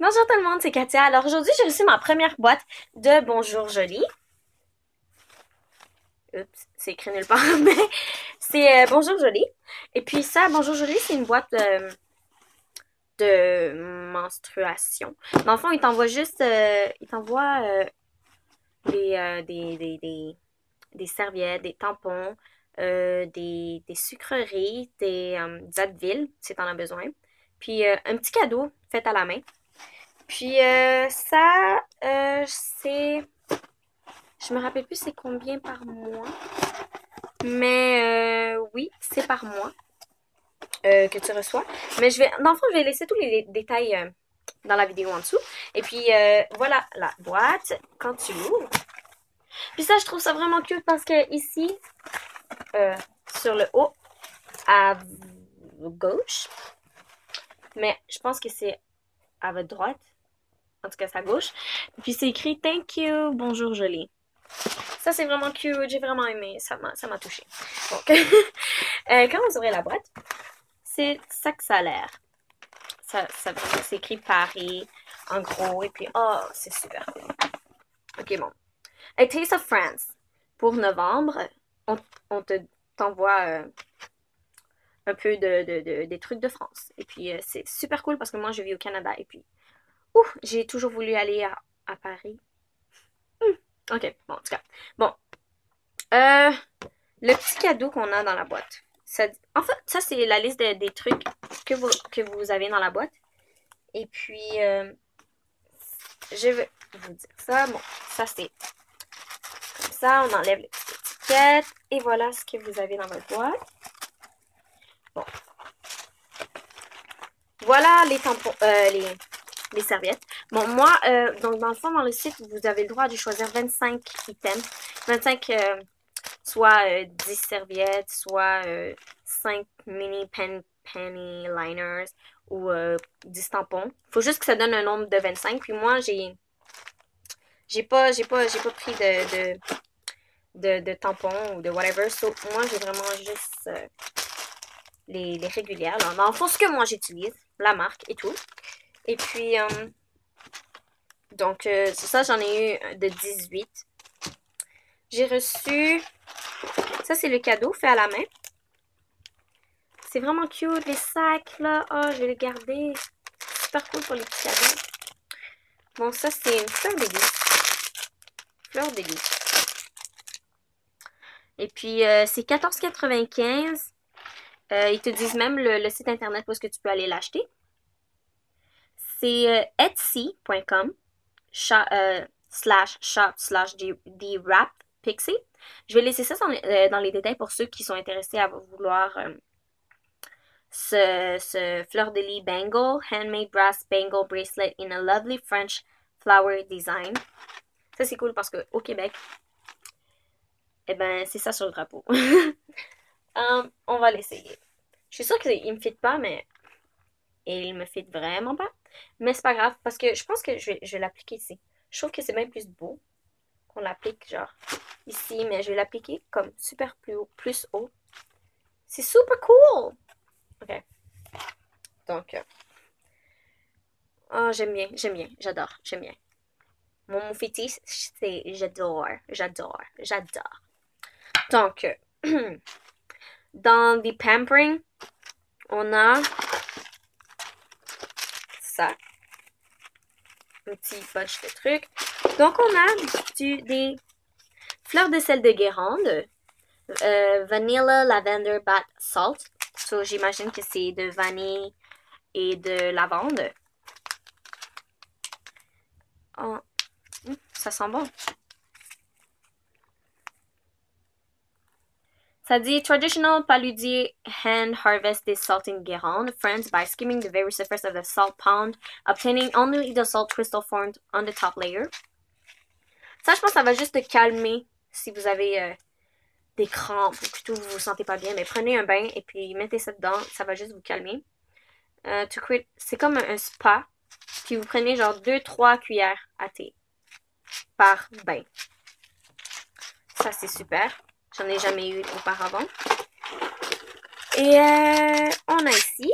Bonjour tout le monde, c'est Katia. Alors aujourd'hui, j'ai reçu ma première boîte de Bonjour Jolie. Oups, c'est écrit nulle part, mais c'est Bonjour Jolie. Et puis ça, Bonjour Jolie, c'est une boîte de menstruation. Dans le fond, il t'envoie des serviettes, des tampons, des sucreries, des Advil, si t'en as besoin. Puis un petit cadeau fait à la main. Puis c'est... Je me rappelle plus c'est combien par mois. Mais oui, c'est par mois que tu reçois. Mais dans le fond, je vais laisser tous les détails dans la vidéo en dessous. Et puis voilà la boîte quand tu l'ouvres. Puis ça, je trouve ça vraiment cute parce que ici, sur le haut, à gauche, mais je pense que c'est à votre droite. En tout cas, c'est à gauche. Puis c'est écrit Thank you, bonjour jolie. Ça, c'est vraiment cute. J'ai vraiment aimé. Ça m'a touché. Donc, quand vous ouvrez la boîte, c'est ça que ça a l'air. C'est écrit Paris en gros. Et puis, oh, c'est super cool. Ok, bon. A Taste of France. Pour novembre, on t'envoie un peu des trucs de France. Et puis, c'est super cool parce que moi, je vis au Canada. Et puis, j'ai toujours voulu aller à Paris. Ok, bon, en tout cas. Bon. Euh, le petit cadeau qu'on a dans la boîte. En fait, ça, c'est la liste des trucs que vous avez dans la boîte. Et puis, je vais vous dire ça. Bon, ça, c'est comme ça. On enlève les petites étiquettes. Et voilà ce que vous avez dans votre boîte. Bon. Voilà les tampons, les serviettes. Bon, moi, donc dans le fond, dans le site, vous avez le droit de choisir 25 items. 25, soit 10 serviettes, soit 5 mini penny liners ou 10 tampons. Faut juste que ça donne un nombre de 25. Puis moi, j'ai pas pris de tampons ou de whatever. So, moi, j'ai vraiment juste les régulières. Là. Dans le fond, ce que moi j'utilise, la marque et tout. Et puis, donc, c'est ça, j'en ai eu de 18. J'ai reçu... Ça, c'est le cadeau fait à la main. C'est vraiment cute, les sacs, là. Oh, je vais les garder. Super cool pour les petits cadeaux. Bon, ça, c'est une fleur d'élise. Fleur d'élise. Et puis, c'est 14,95. Ils te disent même le site internet où est-ce que tu peux aller l'acheter. C'est etsy.com /shop/the Wrap Pixie. Je vais laisser ça dans les détails pour ceux qui sont intéressés à vouloir ce fleur de lis bangle, handmade brass bangle bracelet in a lovely French flower design. Ça, c'est cool parce qu'au Québec, eh ben, c'est ça sur le drapeau. On va l'essayer. Je suis sûre qu'il me fit pas, mais il me fit vraiment pas. Mais c'est pas grave parce que je pense que je vais l'appliquer ici. Je trouve que c'est bien plus beau qu'on l'applique genre ici, mais je vais l'appliquer comme super plus haut. C'est super cool! Ok. Donc, oh, j'aime bien, j'adore, j'aime bien. Mon fétiche, c'est j'adore. Donc, dans des pampering, on a ça. Un petit bunch de trucs. Donc, on a des fleurs de sel de Guérande, vanilla lavender bath salt. So, j'imagine que c'est de vanille et de lavande. Oh, ça sent bon. Ça dit Traditional paludier hand harvested salt in Guérande, France, by skimming the very surface of the salt pond, obtaining only the salt crystal formed on the top layer. Ça, je pense que ça va juste te calmer si vous avez des crampes ou que tout vous vous sentez pas bien. Mais prenez un bain et puis mettez ça dedans, ça va juste vous calmer. C'est comme un spa. Puis vous prenez genre 2-3 cuillères à thé par bain. Ça, c'est super. J'en ai jamais eu auparavant. Et on a ici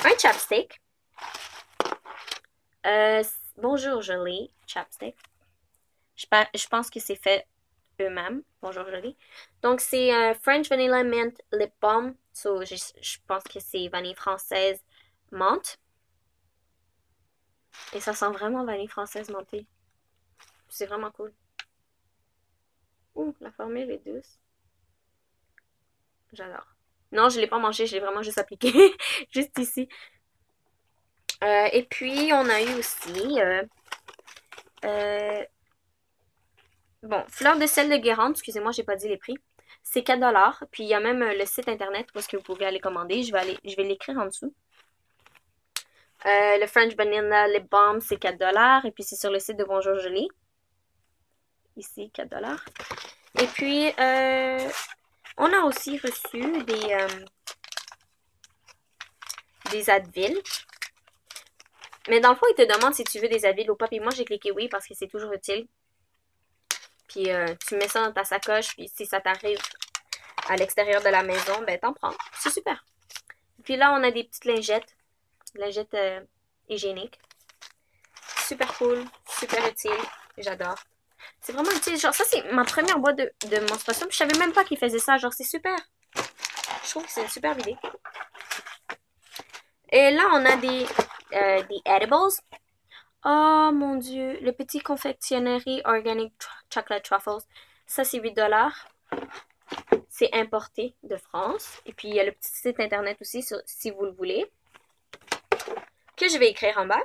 un chapstick. Bonjour Jolie, chapstick. Je pense que c'est fait eux-mêmes. Bonjour Jolie. Donc, c'est un French Vanilla Mint Lip Balm. So, je pense que c'est vanille française menthe. Et ça sent vraiment vanille française mentée. C'est vraiment cool. Ouh, la formule est douce. J'adore. Non, je ne l'ai pas mangé, je l'ai vraiment juste appliqué. Juste ici. Et puis, on a eu aussi... bon, fleur de sel de Guérande. Excusez-moi, j'ai pas dit les prix. C'est 4 $. Puis, il y a même le site internet où est-ce que vous pouvez aller commander. Je vais l'écrire en dessous. Le French Vanilla Lip Balm, c'est 4 $. Et puis, c'est sur le site de Bonjour Jolie. Ici, 4 $. Et puis, on a aussi reçu des Advil. Mais dans le fond, ils te demandent si tu veux des Advil ou pas. Puis moi, j'ai cliqué oui parce que c'est toujours utile. Puis tu mets ça dans ta sacoche. Puis si ça t'arrive à l'extérieur de la maison, ben t'en prends. C'est super. Puis là, on a des petites lingettes. Lingettes hygiéniques. Super cool. Super utile. J'adore. C'est vraiment utile. Genre, ça, c'est ma première boîte de menstruation. Puis je savais même pas qu'ils faisaient ça. Genre, c'est super. Je trouve que c'est une super idée. Et là, on a des edibles. Oh mon dieu. Le petit confectionnerie Organic Chocolate Truffles. Ça, c'est 8 $. C'est importé de France. Et puis, il y a le petit site internet aussi, si vous le voulez. Que je vais écrire en bas.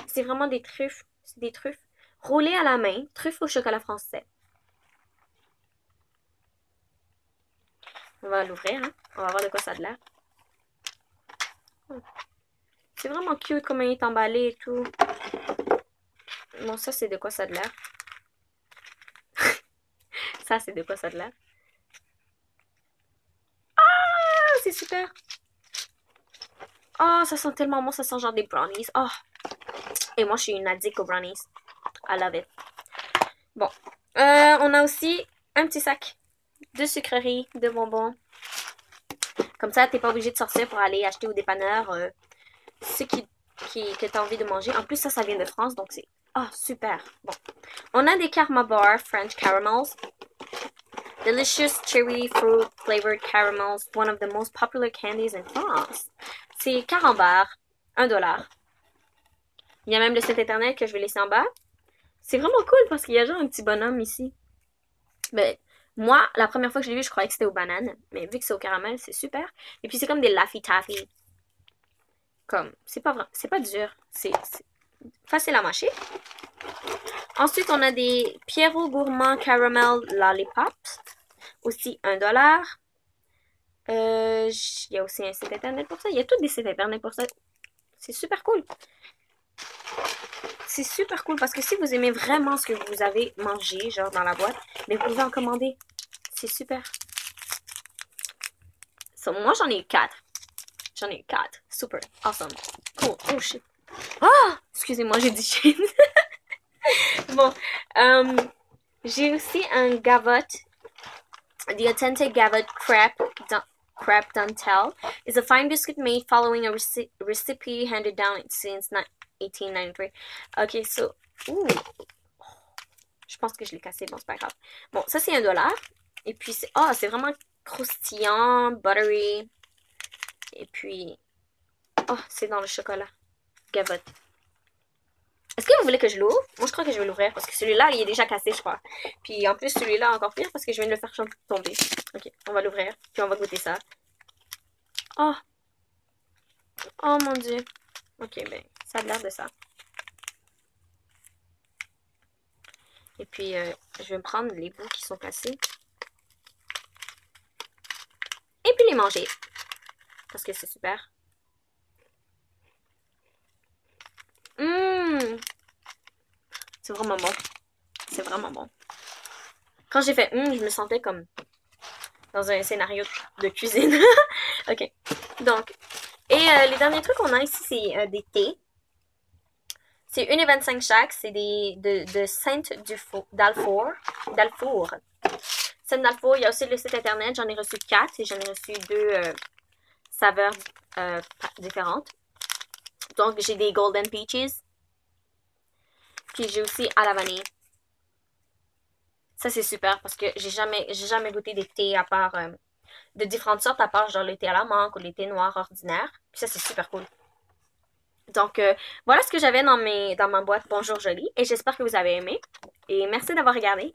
C'est vraiment des truffes. C'est des truffes roulées à la main. Truffes au chocolat français. On va l'ouvrir, hein. On va voir de quoi ça a l'air. C'est vraiment cute comment il est emballé et tout. Bon, ça, c'est de quoi ça a l'air. Ça, c'est de quoi ça a l'air. Ah, c'est super. Oh, ça sent tellement bon. Ça sent genre des brownies. Oh. Et moi, je suis une addict aux brownies. I love it. Bon. On a aussi un petit sac de sucreries, de bonbons. Comme ça, t'es pas obligé de sortir pour aller acheter au dépanneur ce que t'as envie de manger. En plus, ça vient de France, donc c'est... Ah, super. Bon. On a des Karma Bar French Caramels. Delicious cherry fruit flavored caramels, one of the most popular candies in France. C'est Carambar, 1 $. Il y a même le site internet que je vais laisser en bas. C'est vraiment cool parce qu'il y a genre un petit bonhomme ici. Ben, moi, la première fois que je l'ai vu, je croyais que c'était aux bananes. Mais vu que c'est au caramel, c'est super. Et puis c'est comme des Laffy Taffy. Comme, c'est pas dur. C'est facile à mâcher. Ensuite, on a des Pierrot Gourmand Caramel Lollipops. Aussi 1 $. Il y a aussi un site internet pour ça. Il y a tous des sites internet pour ça. C'est super cool. C'est super cool parce que si vous aimez vraiment ce que vous avez mangé, genre dans la boîte, mais vous pouvez en commander. C'est super. So, moi, j'en ai eu 4. J'en ai eu 4. Super. Awesome. Cool. Oh shit. Ah! Excusez-moi, j'ai dit shit. Bon. J'ai aussi un Gavotte. The Authentic Gavotte Crepe Dentelle is a fine biscuit made following a recipe handed down since 1893. Ok, so... Ouh. Je pense que je l'ai cassé. Bon, c'est pas grave. Bon, ça, c'est 1 $. Et puis, c'est vraiment croustillant, buttery. Et puis... Oh, c'est dans le chocolat. Gavotte. Est-ce que vous voulez que je l'ouvre? Moi, je crois que je vais l'ouvrir parce que celui-là, il est déjà cassé, je crois. Puis, en plus, celui-là, encore pire parce que je viens de le faire tomber. Ok, on va l'ouvrir. Puis, on va goûter ça. Oh! Oh, mon Dieu. Ok, ben, ça a l'air de ça. Et puis, je vais me prendre les bouts qui sont cassés. Et puis, les manger. Parce que c'est super. C'est vraiment bon. C'est vraiment bon. Quand j'ai fait je me sentais comme dans un scénario de cuisine. Ok. Donc, et les derniers trucs qu'on a ici, c'est des thés. C'est 1,25 chaque. C'est de Sainte-Dalfour. Sainte-Dalfour, il y a aussi le site internet. J'en ai reçu 4 et j'en ai reçu 2 saveurs différentes. Donc, j'ai des Golden Peaches. Puis j'ai aussi à la vanille. Ça, c'est super parce que j'ai jamais goûté des thés à part, de différentes sortes à part genre les thés à la menthe ou les thés noirs ordinaires. Puis ça, c'est super cool. Donc, voilà ce que j'avais dans ma boîte Bonjour Jolie et j'espère que vous avez aimé. Et merci d'avoir regardé.